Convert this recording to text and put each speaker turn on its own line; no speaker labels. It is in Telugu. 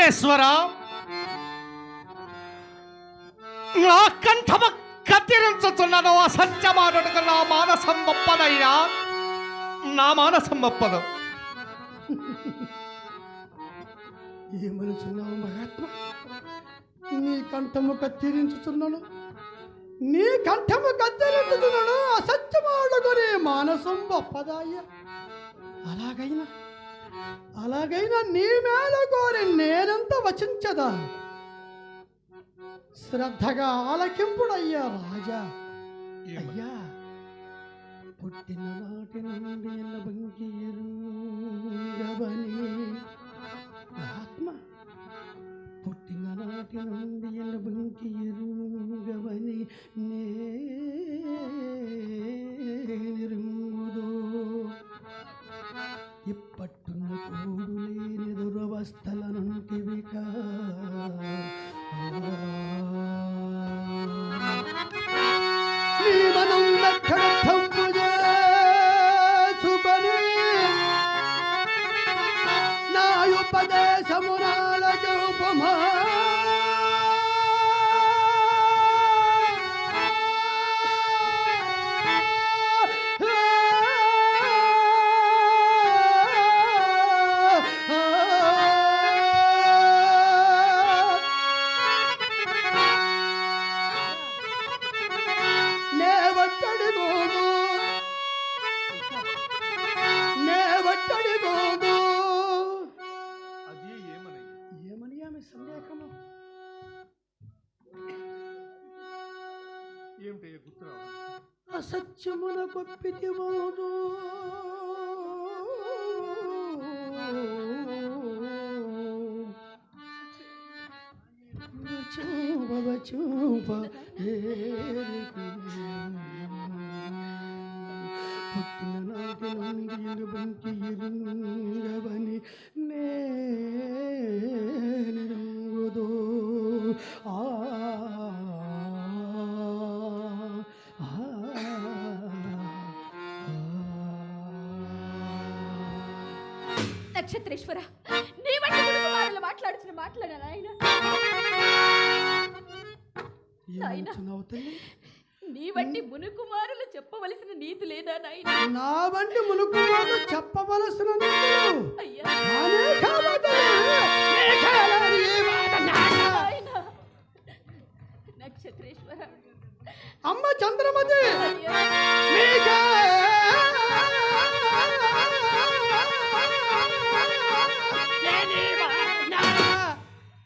పరమేశ్వర, నా కంఠమ కత్తిరించుచున్నను అసత్యమాడుకు నా మానసం ఒప్పదయ్యా, నా మానసం ఒప్పదు.
ఏమనుచున్నావు మహాత్మ? నీ కంఠము కత్తిరించుచున్నాను, నీ కంఠము కత్తిరించుచున్నాను అసత్యమాడుకుని మానసం ఒప్పదాయ్య. అలాగైనా నీ మేల కోరి నేనంత వచించదా? శ్రద్ధగా ఆలకింపుడయ్యా రాజా. అయ్యా, పుట్టిన నాటి నుండి ఎన్నబంకి ఎరుగవని ఆత్మ, పుట్టిన నాటి నుండి ఎన్నబంకి ఎరుగవని నేరుంగుదో. ఇప్పట్టున్న తోడు లేని దురవస్థల నుంటివిక నీ మనం లక్షణంబు చేసుకొని నా ఉపదేశమునాలజోపమా అసత్యమున గొప్పితివోదు. పుట్టిన నాటి నుండి బంకి ఎరుంగవని నేరుంగుదో.
నక్షత్రేశ్వర, నీ వంటి కుమారులు మాట్లాడుతున్న మాట్లాడా నాయన? నీ వంటి మునుకుమారులు చెప్పవలసిన నీతి లేదా నాయన?
నా వంటి మునుకుమారులు చెప్పవలసిన
అయ్యా,